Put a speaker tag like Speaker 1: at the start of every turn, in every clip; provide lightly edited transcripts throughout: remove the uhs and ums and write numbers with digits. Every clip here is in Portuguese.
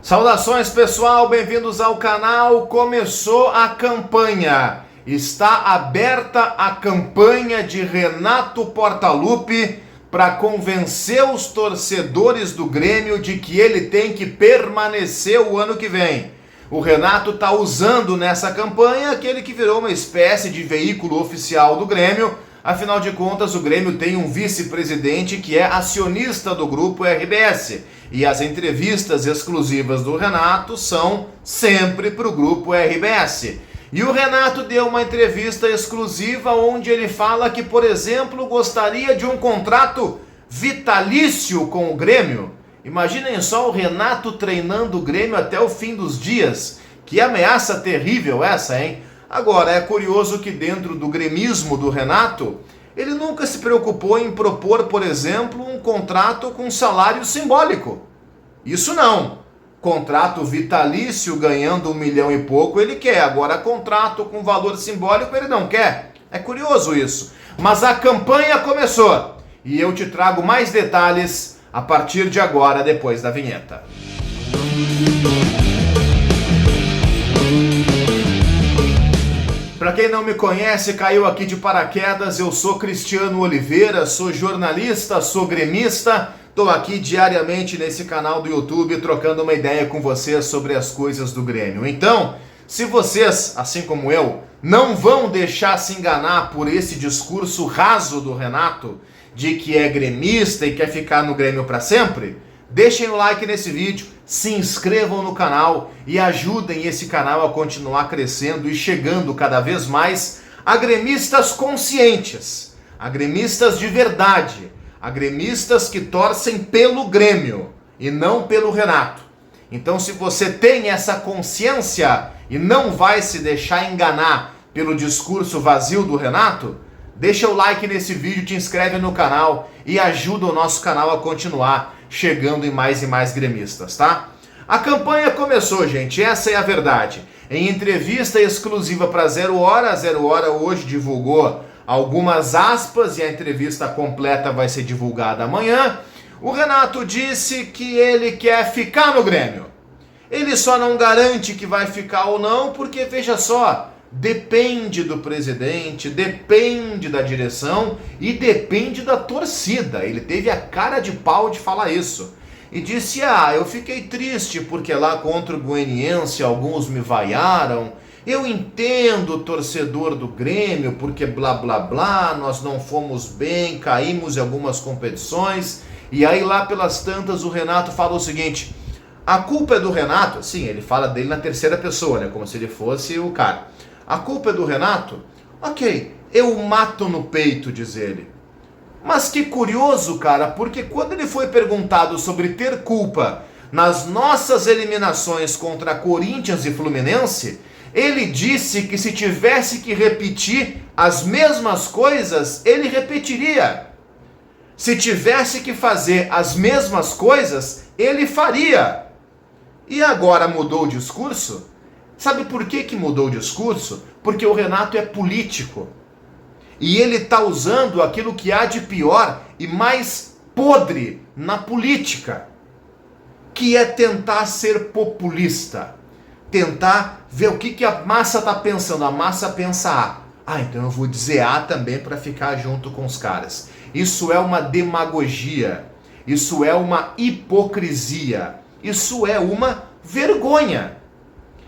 Speaker 1: Saudações pessoal, bem-vindos ao canal. Começou a campanha, está aberta a campanha de Renato Portaluppi para convencer os torcedores do Grêmio de que ele tem que permanecer o ano que vem. O Renato está usando nessa campanha aquele que virou uma espécie de veículo oficial do Grêmio. Afinal de contas, o Grêmio tem um vice-presidente que é acionista do grupo RBS. E as entrevistas exclusivas do Renato são sempre para o grupo RBS. E o Renato deu uma entrevista exclusiva onde ele fala que, por exemplo, gostaria de um contrato vitalício com o Grêmio. Imaginem só o Renato treinando o Grêmio até o fim dos dias. Que ameaça terrível essa, hein? Agora, é curioso que dentro do gremismo do Renato, ele nunca se preocupou em propor, por exemplo, um contrato com salário simbólico. Isso não. Contrato vitalício ganhando 1 milhão e pouco ele quer. Agora, contrato com valor simbólico ele não quer. É curioso isso. Mas a campanha começou. E eu te trago mais detalhes a partir de agora, depois da vinheta. Para quem não me conhece, caiu aqui de paraquedas, eu sou Cristiano Oliveira, sou jornalista, sou gremista, estou aqui diariamente nesse canal do YouTube trocando uma ideia com vocês sobre as coisas do Grêmio. Então, se vocês, assim como eu, não vão deixar se enganar por esse discurso raso do Renato, de que é gremista e quer ficar no Grêmio para sempre, deixem o like nesse vídeo, se inscrevam no canal e ajudem esse canal a continuar crescendo e chegando cada vez mais a gremistas conscientes, a gremistas de verdade, a gremistas que torcem pelo Grêmio e não pelo Renato. Então, se você tem essa consciência e não vai se deixar enganar pelo discurso vazio do Renato, deixa o like nesse vídeo, te inscreve no canal e ajuda o nosso canal a continuar chegando em mais e mais gremistas, tá? A campanha começou, gente, essa é a verdade. Em entrevista exclusiva para Zero Hora hoje divulgou algumas aspas e a entrevista completa vai ser divulgada amanhã. O Renato disse que ele quer ficar no Grêmio. Ele só não garante que vai ficar ou não, porque veja só, depende do presidente, depende da direção e depende da torcida. Ele teve a cara de pau de falar isso. E disse, eu fiquei triste porque lá contra o Goianiense alguns me vaiaram. Eu entendo o torcedor do Grêmio porque blá blá blá, nós não fomos bem, caímos em algumas competições. E aí lá pelas tantas o Renato fala o seguinte, a culpa é do Renato? Sim, ele fala dele na terceira pessoa, né? Como se ele fosse o cara. A culpa é do Renato? Ok, eu mato no peito, diz ele. Mas que curioso, cara, porque quando ele foi perguntado sobre ter culpa nas nossas eliminações contra Corinthians e Fluminense, ele disse que se tivesse que repetir as mesmas coisas, ele repetiria. Se tivesse que fazer as mesmas coisas, ele faria. E agora mudou o discurso? Sabe por que mudou o discurso? Porque o Renato é político. E ele está usando aquilo que há de pior e mais podre na política, que é tentar ser populista. Tentar ver o que a massa está pensando. A massa pensa A. Então eu vou dizer A também para ficar junto com os caras. Isso é uma demagogia. Isso é uma hipocrisia. Isso é uma vergonha.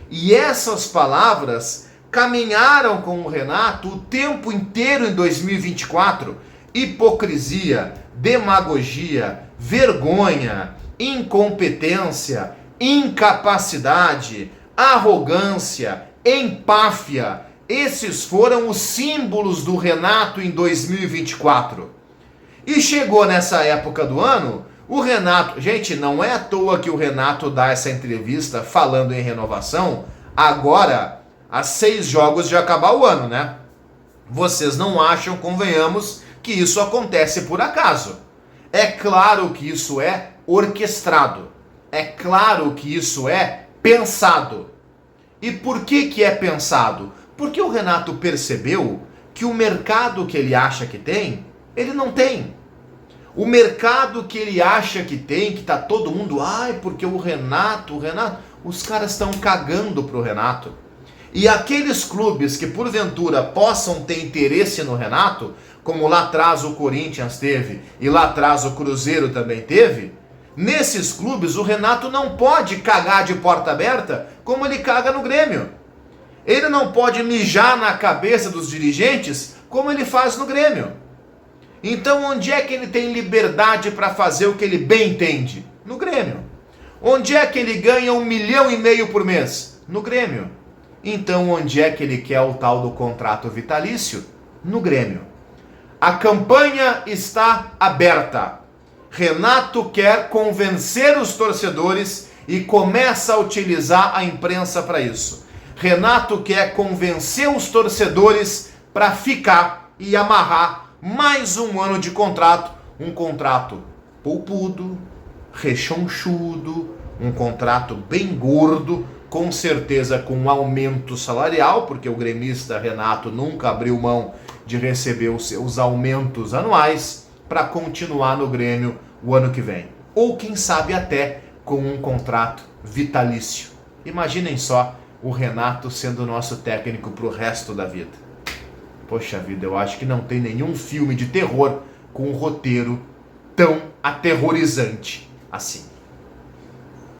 Speaker 1: E essas palavras caminharam com o Renato o tempo inteiro em 2024. Hipocrisia, demagogia, vergonha, incompetência, incapacidade, arrogância, empáfia. Esses foram os símbolos do Renato em 2024. E chegou nessa época do ano, o Renato... Gente, não é à toa que o Renato dá essa entrevista falando em renovação agora, há 6 jogos de acabar o ano, né? Vocês não acham, convenhamos, que isso acontece por acaso. É claro que isso é orquestrado. É claro que isso é pensado. E por que é pensado? Porque o Renato percebeu que o mercado que ele acha que tem, ele não tem. O mercado que ele acha que tem, que tá todo mundo, porque o Renato, os caras estão cagando pro Renato. E aqueles clubes que porventura possam ter interesse no Renato, como lá atrás o Corinthians teve e lá atrás o Cruzeiro também teve, nesses clubes o Renato não pode cagar de porta aberta como ele caga no Grêmio. Ele não pode mijar na cabeça dos dirigentes como ele faz no Grêmio. Então onde é que ele tem liberdade para fazer o que ele bem entende? No Grêmio. Onde é que ele ganha 1,5 milhão por mês? No Grêmio. Então onde é que ele quer o tal do contrato vitalício? No Grêmio. A campanha está aberta. Renato quer convencer os torcedores e começa a utilizar a imprensa para isso. Renato quer convencer os torcedores para ficar e amarrar mais um ano de contrato. Um contrato poupudo, rechonchudo, um contrato bem gordo, com certeza com um aumento salarial, porque o gremista Renato nunca abriu mão de receber os seus aumentos anuais para continuar no Grêmio o ano que vem. Ou quem sabe até com um contrato vitalício. Imaginem só o Renato sendo nosso técnico para o resto da vida. Poxa vida, eu acho que não tem nenhum filme de terror com um roteiro tão aterrorizante assim.